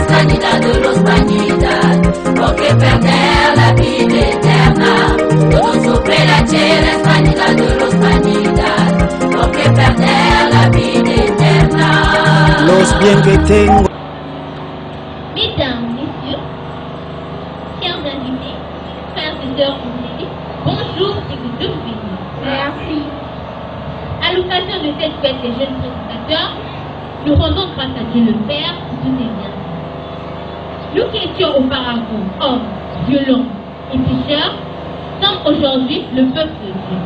sanidad de los sanidad, porque perder la vida eterna. Todo sobre la tierra, sanidad de los sanidad, porque perder la vida eterna. Los bien que tengo. Mesdames, messieurs, chers invités, frères et sœurs en Jésus, bonjour et que Dieu vous bénisse. Merci. À l'occasion de cette fête des jeunes prédicateurs, nous rendons grâce à Dieu le Père pour tout est bien. Nous qui étions auparavant hommes, violents et pécheurs, sommes aujourd'hui le peuple de Dieu.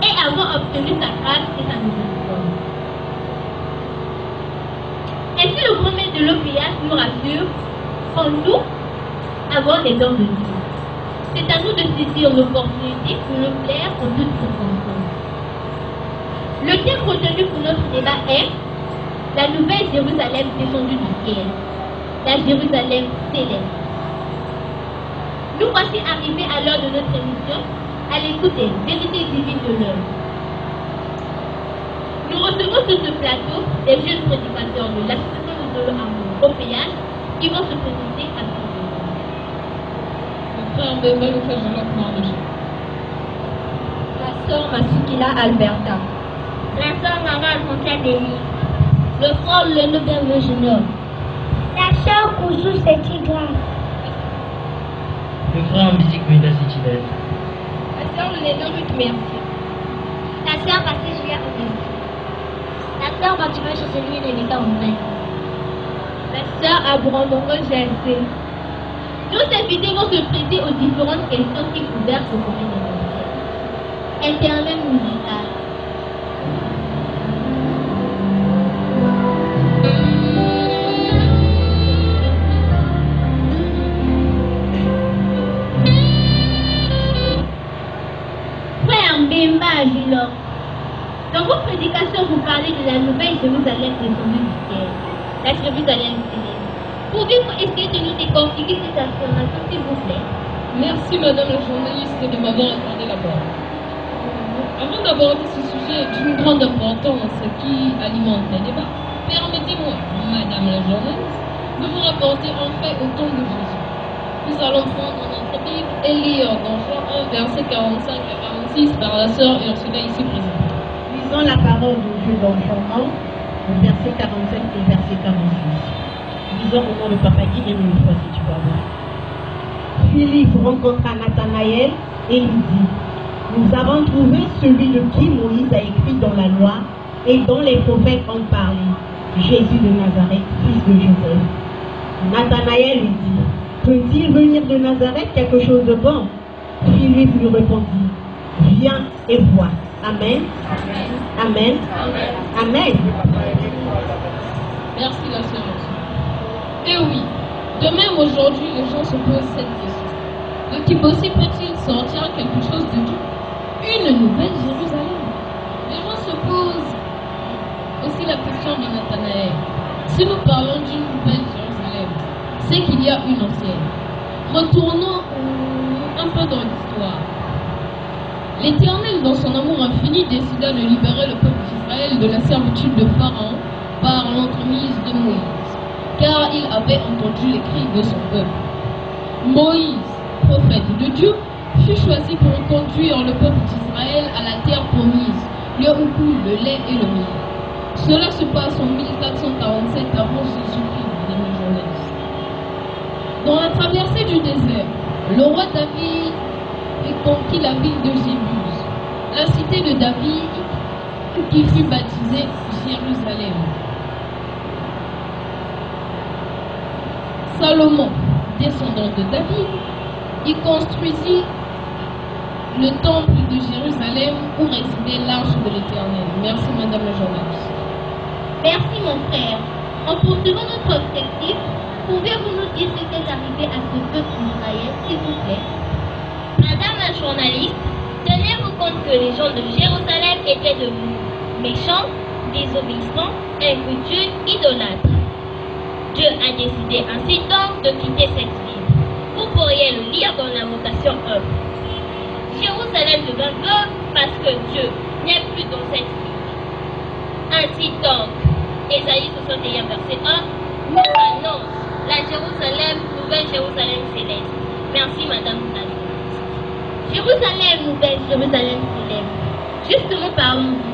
Et avons obtenu sa grâce et sa miséricorde. Ainsi le grand maître de l'OPH nous rassure quand nous avons les dons de Dieu. C'est à nous de saisir l'opportunité pour le plaire en toutes circonstances. Le thème retenu pour notre débat est la nouvelle Jérusalem descendue du ciel, la Jérusalem céleste. Nous voici arrivés à l'heure de notre émission, à l'écoute des vérités divines de l'œuvre. Nous recevons sur ce plateau des jeunes prédicateurs de l'association de l'amour au péage qui vont se présenter à ce moment. Le frère Bébé, le frère Jean-Luc de La sœur Masukila Alberta. La sœur Maman Alfonsia Denis. Le frère Leno Berme Junior. La sœur Kouzou Setigra. Le frère en musique Mida Sitibet. La sœur Leno Ruth Mercier. La sœur Patrice Julia Oden. La sœur Fatima Chancelier Rebecca Ouden. La sœur Abraham GLC. Nos invités vont se prêter aux différentes questions qui couvrent ce domaine essentiel. Internet musical. Frère Mbemba Agilor, dans vos prédications, vous parlez de la nouvelle Jérusalem descendue du ciel, la Jérusalem céleste. Pouvez-vous essayer de nous décortiquer cette affirmation, s'il vous plaît? Merci, madame la journaliste, de m'avoir accordé la parole. Avant d'aborder ce sujet d'une grande importance qui alimente les débats, permettez-moi, madame la journaliste, de vous rapporter un fait au temps de Jésus. Nous allons prendre notre Bible et lire dans Jean 1, versets 45 à 46 par la sœur Ursula ici présente. Lisons la parole de Dieu dans Jean 1, au verset 47 et verset 46. Lisons au nom de Papa Guy et une fois si tu vas voir. Philippe rencontra Nathanaël et lui dit: nous avons trouvé celui de qui Moïse a écrit dans la loi et dont les prophètes ont parlé, Jésus de Nazareth, fils de Joseph. Nathanaël lui dit: peut-il venir de Nazareth quelque chose de bon? Philippe lui répondit: viens et vois. Amen. Amen. Amen. Amen. Merci la sœur. Et oui, de même aujourd'hui, les gens se posent cette question. De qui possible peut-il sortir quelque chose de tout? Une nouvelle Jérusalem. Les gens se posent aussi la question de Nathanaël. Si nous parlons d'une nouvelle Jérusalem, c'est qu'il y a une ancienne. Retournons un peu dans l'histoire. L'Éternel, dans son amour infini, décida de libérer le peuple d'Israël de la servitude de Pharaon par l'entremise de Moïse, car il avait entendu les cris de son peuple. Moïse, prophète de Dieu, fut choisi pour conduire le peuple d'Israël à la terre promise, lieu où coule le lait et le miel. Cela se passe en 1447 avant Jésus-Christ, mesdames et journalistes. Dans la traversée du désert, le roi David conquit la ville de Jébus, la cité de David qui fut baptisée Jérusalem. Salomon, descendant de David, y construisit le temple de Jérusalem où résidait l'arche de l'Éternel. Merci, madame la journaliste. Merci, mon frère. En poursuivant notre objectif, pouvez-vous nous dire ce qui est arrivé à ce peuple d'Israël, s'il vous plaît? Madame la journaliste, tenez-vous compte que les gens de Jérusalem étaient devenus méchants, désobéissants, infructueux, idolâtres. Dieu a décidé ainsi donc de quitter cette ville. Vous pourriez le lire dans l'invocation 1. Jérusalem devint veuve parce que Dieu n'est plus dans cette ville. Ainsi donc, Ésaïe 61 verset 1, nous annonce la Jérusalem, nouvelle Jérusalem céleste. Merci, Madame la journaliste. Jérusalem, nouvelle Jérusalem céleste. Justement, parlons-y.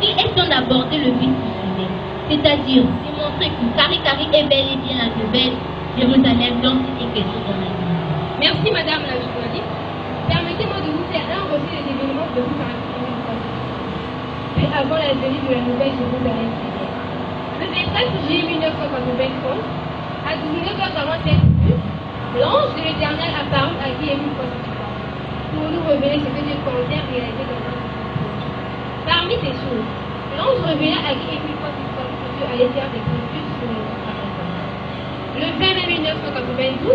Il est temps d'aborder le vif du sujet, c'est-à-dire démontrer que Kari est bel et bien la nouvelle Jérusalem dont il est question dans la Bible. Merci, Madame la journaliste. Permettez-moi de vous faire un reçu des événements de vous caractériser. Puis avant la venue de la nouvelle Jérusalem céleste. Le 27 juillet 1993, à 19h47, l'ange de l'Éternel apparut à Guy et une fois pour nous révéler ce que Dieu comptait réaliser dans notre vie. Parmi ces choses, l'ange révéla à Guy et une fois que Dieu allait faire des précieuses sur les Le 20 mai 1992,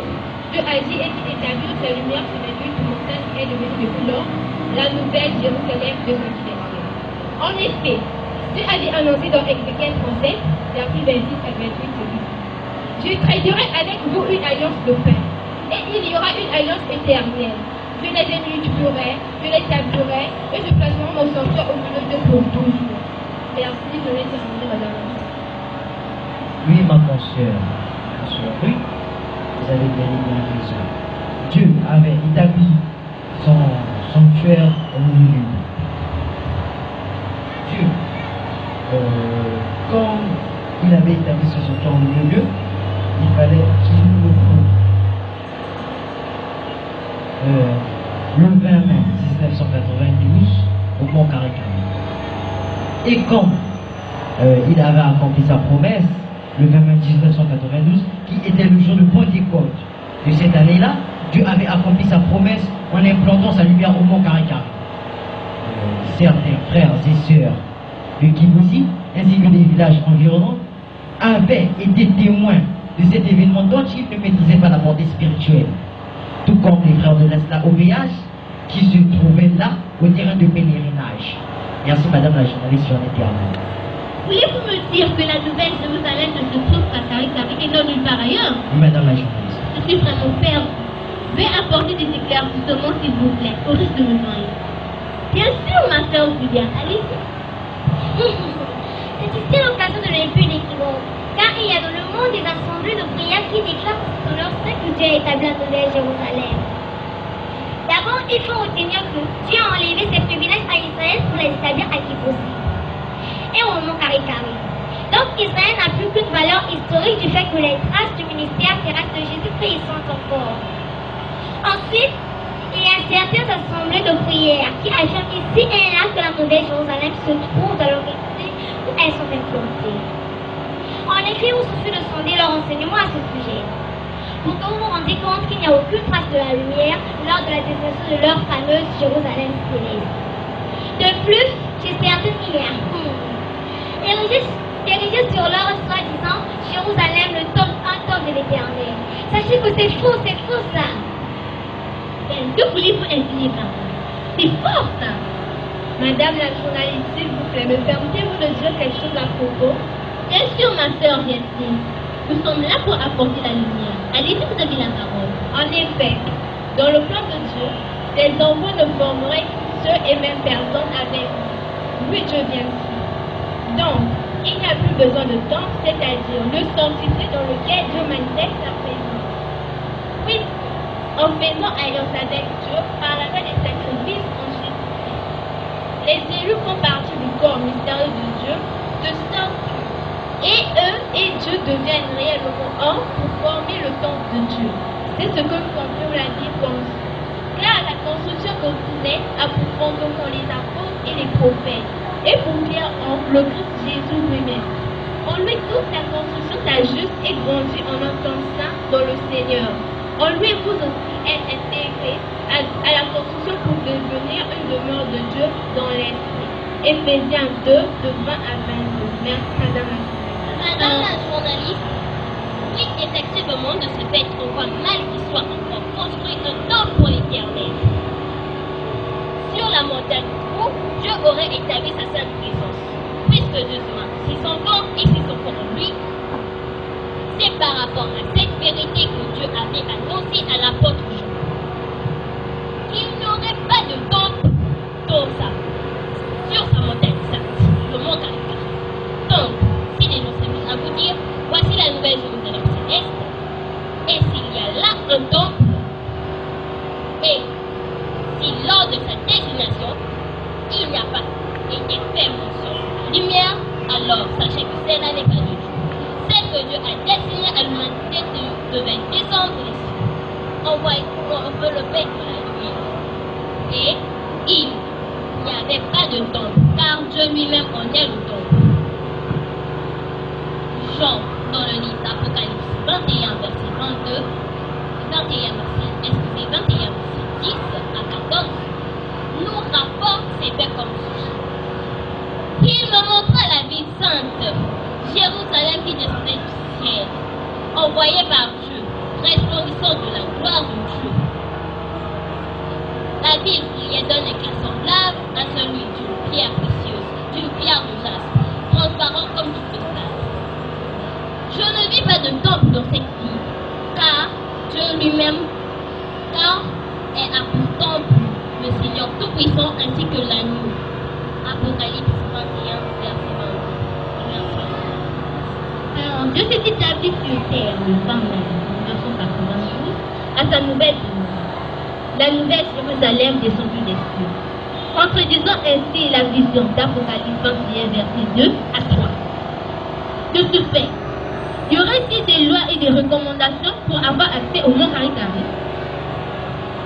Dieu a dit et qu'il établit sa lumière sur la nuit montagne qui est devenue depuis lors la nouvelle Jérusalem de son céleste. En effet, Dieu avait annoncé dans Ézéchiel 37, versets 26 à 28, je traiterai avec vous une alliance de paix, et il y aura une alliance éternelle. Je les multiplierai, je les établirai, et je placerai mon sanctuaire au milieu d'eux pour toujours. Merci de l'éternel, madame. Oui, ma consoeur, oui, vous avez bien raison. Dieu avait établi son sanctuaire au milieu. Dieu, quand il avait établi ce sanctuaire au milieu, il fallait qu'il nous le prouve. Le 20 mai 1992, au Mont Caricari. Et quand il avait accompli sa promesse, le 20 mai 1992, qui était le jour de Pentecôte de cette année-là, Dieu avait accompli sa promesse en implantant sa lumière au Mont Caricari. Certains frères et sœurs de Kibouzi, ainsi que des villages environnants, avaient été témoins de cet événement dont ils ne maîtrisaient pas la portée spirituelle. Tout comme les frères de l'Esla OVH qui se trouvaient là au terrain de pèlerinage. Merci Madame la journaliste sur l'Internet. Voulez-vous me dire que la nouvelle Jérusalem ne se trouve qu'à Kari et non nulle part ailleurs? Oui, Madame la journaliste. Je suis vraiment perdu. Veuillez apporter des éclaircissements s'il vous plaît, au risque de me noyer. Bien sûr, ma soeur Julia, allez-y. C'est ici l'occasion de lever une équivoque, car il y a dans le monde des assemblées de prière qui déclarent sur leur sein que Dieu a établi la nouvelle Jérusalem. D'abord, il faut retenir que Dieu a enlevé ses privilèges à Israël pour les établir à Kibouzi et au Mont Caricari. Donc Israël n'a plus qu'une valeur historique du fait que les traces du ministère terrestre de Jésus-Christ y sont encore. Ensuite, il y a certaines assemblées de prière qui affirment ici et là que la nouvelle Jérusalem se trouve dans leur église où elles sont implantées. En effet, il suffit de sonder leur enseignement à ce sujet. Pourtant, vous vous rendez compte qu'il n'y a aucune trace de la lumière lors de la définition de leur fameuse Jérusalem céleste. De plus, chez certaines prières, érigées sur leur soi-disant Jérusalem, le tome 1 tome de l'Éternel. Sachez que c'est faux ça. Que voulez-vous insinuer par là? C'est fort ça. Madame la journaliste, s'il vous plaît, me permettez-vous de dire quelque chose à propos? Bien sûr, ma soeur Jessie. Nous sommes là pour apporter la lumière. Allez-y, vous avez la parole. En effet, dans le plan de Dieu, les enfants ne formeraient qu'une seule et même personne avec lui. Dieu bien sûr. Donc, il n'y a plus besoin de temps, c'est-à-dire le sanctifié dans lequel Dieu manifeste sa présence. Oui, en faisant alliance avec Dieu par la voie des sacrifices en Jésus. Les élus font partie du corps mystérieux de Dieu, de sorte que eux et Dieu deviennent réellement un pour former le temple de Dieu. C'est ce que nous comprenons la Bible pense. Car la construction quotidienne a pour fondement les apôtres et les prophètes, et pour Pierre le Christ Jésus lui-même. En lui, toute la construction s'ajuste et grandit en un temps saint dans le Seigneur. En lui, vous aussi êtes intégrés à la construction pour devenir une demeure de Dieu dans l'esprit. Éphésiens 2, de 20 à 22. Merci, Madame la journaliste, oui, effectivement, de ce fait, on voit mal qu'il soit encore construit un temple pour l'Éternel. Sur la montagne où Dieu aurait établi sa sainte présence, puisque Dieu si son corps et si son corps en lui, c'est par rapport à cette vérité que Dieu avait annoncée à l'apôtre Jean. Il n'aurait pas de temple dans sur sa montagne sainte, le mont Caricari. Donc, si les gens s'amusent à vous dire, voici la nouvelle Jérusalem. Dieu a destiné à l'humanité devait descendre des cieux, envelopper de la nuit. Et il n'y avait pas de temple, car Dieu lui-même en est le temple. Jean, dans le livre d'Apocalypse 21, verset 22, 21, verset 10 à 14, nous rapporte ces faits comme suit. Il me montra la ville sainte, Jérusalem qui descendait du ciel, envoyée par Dieu, resplendissant de la gloire de Dieu. La ville brillait d'un éclat semblable à celui d'une pierre précieuse, d'une pierre de jaspe, transparent comme du cristal. Je ne vis pas de temple dans cette ville, car Dieu lui-même, est à pour temple le Seigneur Tout-Puissant ainsi que l'agneau. Apocalypse 21, verset 22. Merci. Alors, Dieu s'est établi sur terre le 20 mai 1992 à sa nouvelle demeure, la nouvelle Jérusalem descendue des cieux, contredisant ainsi la vision d'Apocalypse 21, verset 2 à 3. De ce fait, y aurait-il des lois et des recommandations pour avoir accès au mont Karikari?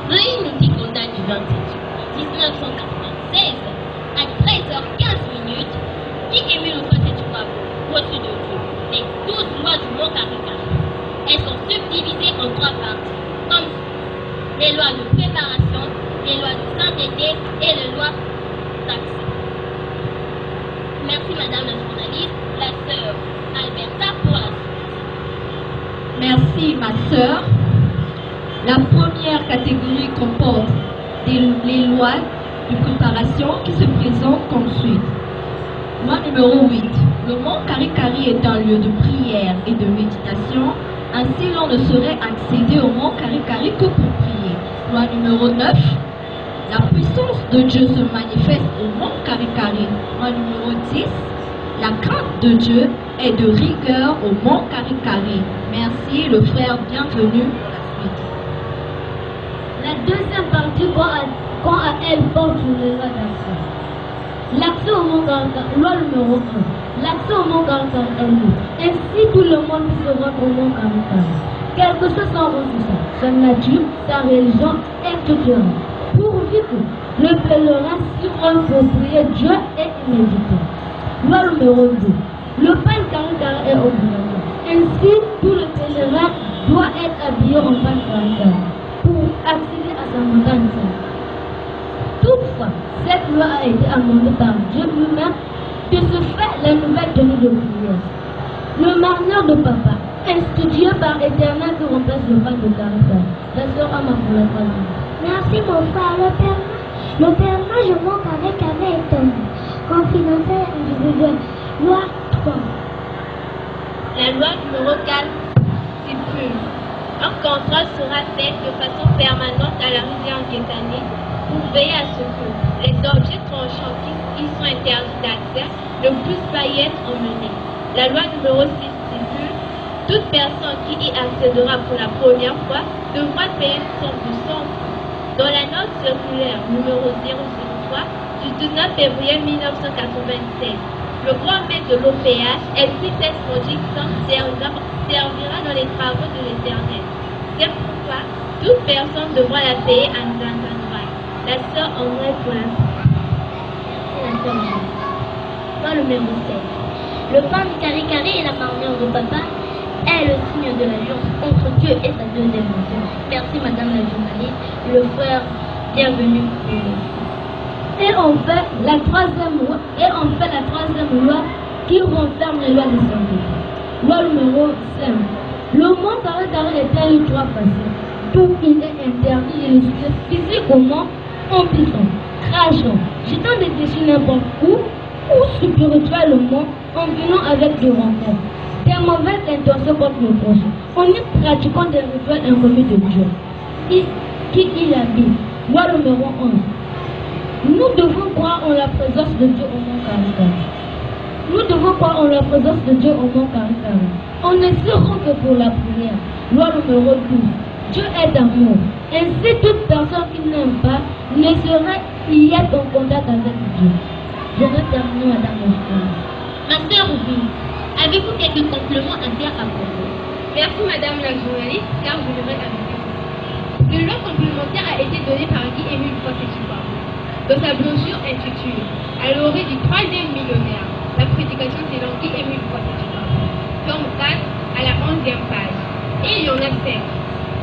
Veuillez nous dire qu'on date du 27 juillet 1996 à 13h15 qui Émile Okosétuabo reçut de Dieu les 12 lois du mont Karikari. Elles sont subdivisées en 3 parties, comme les lois de préparation, les lois de sainteté et les lois d'accès. Merci Madame la journaliste, la sœur Alberta pour la suite. Merci ma sœur. La première catégorie comporte les lois de préparation qui se présentent comme suit. Loi numéro 8. Le mont Karikari est un lieu de prière et de méditation. Ainsi, l'on ne saurait accéder au mont Karikari que pour prier. Loi numéro 9. La puissance de Dieu se manifeste au mont Karikari. Loi numéro 10. La crainte de Dieu est de rigueur au mont Karikari. Merci le frère, bienvenue pour la suite. La deuxième partie, quand à elle porte sur les lois d'accès. L'accès au mont Karikari, loi numéro 1. L'accès au mont Karikari est libre. Ainsi tout le monde peut se rendre au mont Karikari. Quel que soit son ressource, sa nature, sa religion, etc. Pourvu que le pèlerin s'y rende pour prier Dieu est immédiat. Loi numéro 2. Le pain Karikari est obligatoire. Ainsi, tout le pèlerin doit être habillé en pain Karikari pour accéder à sa montagne sainte. Toutefois, cette loi a été amendée par Dieu lui-même. De ce fait, la nouvelle tenue de prière. Le mariage de papa, institué par Éternel qui remplace le pain de Karikari. La sœur Ama pour la famille. Merci mon frère. Le pèlerinage au mont Karikari est un confidentiel individuel. Loi 3. La loi numéro 4 stipule un contrôle sera fait de façon permanente à la rivière Guétané pour veiller à ce que les objets tranchants qui sont interdits d'accès ne puissent pas y être emmenés. La loi numéro 6 stipule toute personne qui y accédera pour la première fois devra payer une somme de 100 francs. Dans la note circulaire numéro 003 du 19 février 1996, le grand maître de l'OPH explique cette logique servira dans les travaux de l'Éternel. C'est pourquoi toute personne devra la payer en droit. La sœur en vrai pour la Loi numéro 7. Le pain de Karikari et la marnière de papa est le signe de l'alliance entre Dieu et sa deuxième maison. Merci Madame la journaliste, le frère, bienvenue pour nous. Et on fait la troisième loi qui renferme les lois de santé. Loi numéro 5. Le mont Karikari est un lieu 3 faciles. Tout il est interdit et le physiquement en pissant, crachant, jetant des déchets n'importe où ou spirituellement en venant avec des rencontres, des mauvaises intentions contre le prochain, en y pratiquant des rituels inconnus de Dieu. Qui il habite. Loi numéro 11. Nous devons croire en la présence de Dieu au mont Karikari. Nous devons croire en la présence de Dieu au mont Karikari. On ne se rend que pour la prière. Loi numéro 12. Dieu est amour. Ainsi, toute personne qui n'aime pas ne saurait y être en contact avec Dieu. Je vais terminer, Madame la. Ma sœur Ruby, avez-vous quelques compléments à dire à propos? Merci Madame la journaliste, car je l'aurais ajouté. Une loi complémentaire a été donnée par Guy-Émile Fossé-Tukwabo. Dans sa brochure intitulée « À l'orée du troisième millionnaire, la prédication selon Guy-Émile Fossé-Tukwabo », tome 4 à la 11e page. Et il y en a 5.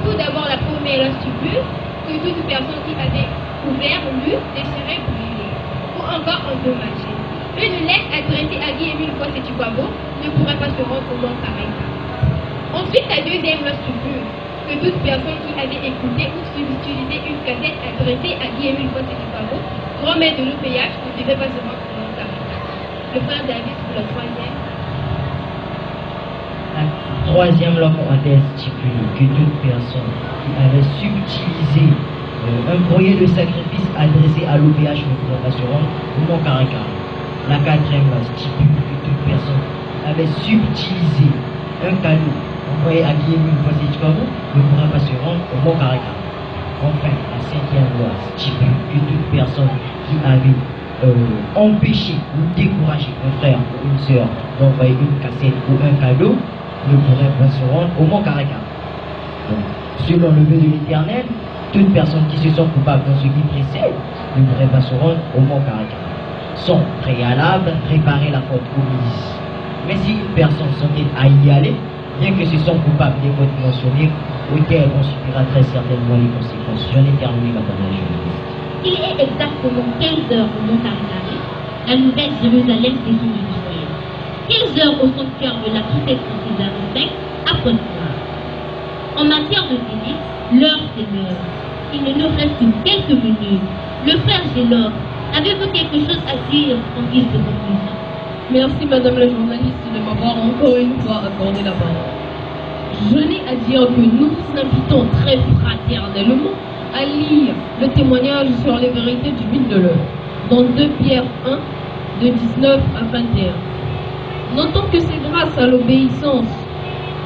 Tout d'abord, la première stipule que toute personne qui avait ouvert, lu, déchiré, brûlé ou encore endommagé une lettre adressée à Guy-Émile Fossé-Tukwabo ne pourrait pas se rendre au monde pareil. Ensuite, la deuxième loi stipule que toute personne qui avait écouté ou utilisé une cassette adressée à Guy-Émile Fossé-Tukwabo, grand maître de l'OPH, ne devait pas se rendre au monde pareil. Le frère David pour la troisième. La troisième loi fondamentale stipule que toute personne qui avait subtilisé un courrier de sacrifice adressé à l'OPH ne pourrait pas se rendre au Mont Caracara. La quatrième loi stipule que toute personne qui avait subtilisé un cadeau envoyé à Guy-Émile Fossé-Tukwabo ne pourrait pas se rendre au Mont Caracara. Enfin, la cinquième loi stipule que toute personne qui avait empêché ou découragé un frère ou une sœur d'envoyer une cassette ou un cadeau ne pourrait pas se rendre au Mont Caracara. Donc, selon le vœu de l'Éternel, toute personne qui se sent coupable dans ce qui précède ne pourrait pas se rendre au Mont Caracara. Sans préalable préparer la faute commise. Mais si une personne s'entête à y aller, bien que ce soit coupable des fautes mentionnées, auquel on subira très certainement les conséquences. J'en ai terminé, madame la journaliste. Il est exactement 15 heures au Mont Caracara, la nouvelle Jérusalem descendue du ciel. 15 heures au sanctuaire de la protection César à Pointe-Noire. En matière de délice, l'heure c'est l'heure. Il ne nous reste que quelques minutes. Le frère Gélor, avez-vous quelque chose à dire en guise de conclusion? Merci Madame la journaliste de m'avoir encore une fois accordé la parole. Je n'ai à dire que nous vous invitons très fraternellement à lire le témoignage sur les vérités divines de l'heure dans 2 Pierre 1 de 19 à 21. Notons que c'est grâce à l'obéissance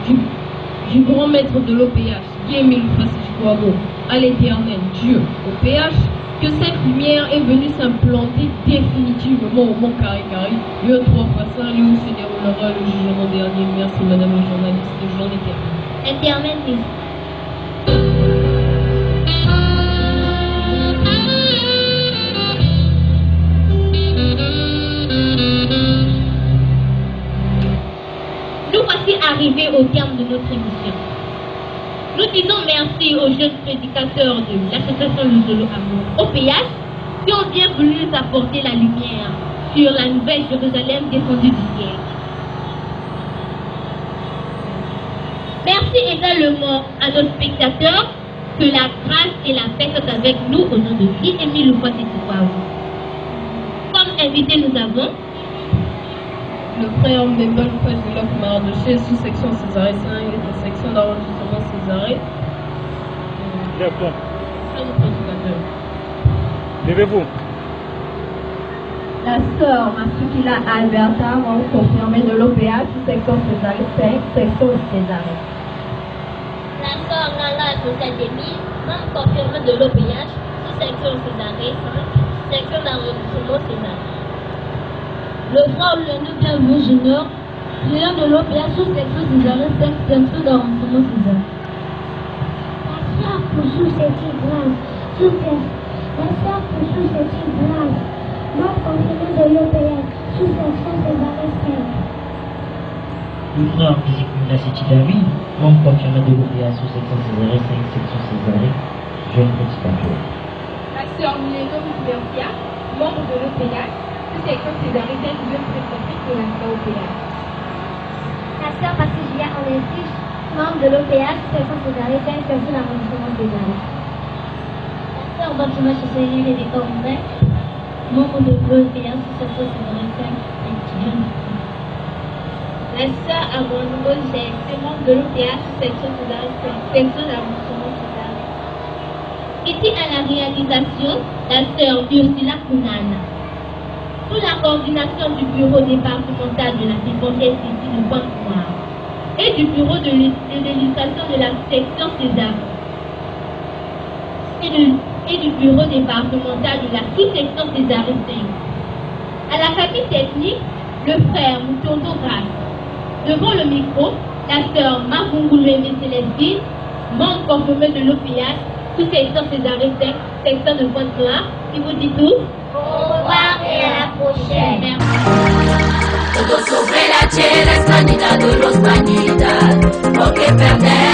du grand maître de l'OPH, Guy-Émile Fossé-Tukwabo, à l'éternel Dieu OPH, que cette lumière est venue s'implanter définitivement au Mont Caracara. Dieu 3 fois saint, Dieu se déroulera le jugement dernier. Merci Madame la journaliste, j'en ai terminé. Intervenez. Nous voici arrivés au terme de notre émission. Nous disons merci aux jeunes prédicateurs de l'association Luzolo Amour, OPH, qui ont bien voulu nous apporter la lumière sur la nouvelle Jérusalem descendue du ciel. Merci également à nos spectateurs, que la grâce et la paix soient avec nous au nom de Guy-Émile Fossé-Tukwabo. Comme invité, nous avons le frère Mbemba Loupage Mardoché, sous-section Césarée 5 et section d'enregistrement Césarée. D'accord. Levez-vous. La sœur Masukila Alberta, membre confirmé de l'OPA, sous-section Césarée 5, section Césarée. La sœur Nala Académie, membre confirmé de l'OPH, sous-section Césarée 5, section d'enregistrement Césarée. Le frère Lenou Bienvenu Junior, client de l'OPA sous-section Césarée 5, section d'enregistrement Césarée. La sœur Poussou Séti Blanche, sous-section. La sœur Poussou Séti Blanche, membre confirmé de l'OPA, sous-section Césarée 5. Le frère Bizikounda Séti David, membre confirmé de l'OPA, sous-section Césarée 5, section Césarée, jeune prédicateur. La sœur Miléno Bertia, membre de l'OPA, sous-section Césarée 5, jeune prédicatrice de la OPA. La sœur Patricia Onestis, membre de l'OPA, sous-section Césarée 5, section d'enregistrement Césarée. La sœur Fatima Chesséli et des Cornets, membre de l'OPA, sous-section Césarée 5, jeune. La sœur Amono GST, membre de l'OPA, sous-section Césarée 5, section d'enregistrement Césarée. Ici à la réalisation, la sœur Ursula Kunana. Sous la coordination du bureau départemental de la défense ici de Pointe-Noire et du bureau de l'illustration de la section César et du bureau départemental de la sous-section César 5. À la famille technique, le frère Moutondo Grasse. Devant le micro, la sœur Mavungulu Célestine, membre confirmée de l'OPIAS, sous-secteur Césarité, secteur de Pointe-Noire, qui vous dit tout. Au revoir et à la prochaine. Merci. Todos sobre la chela, hispanidad de los panidad, porque perder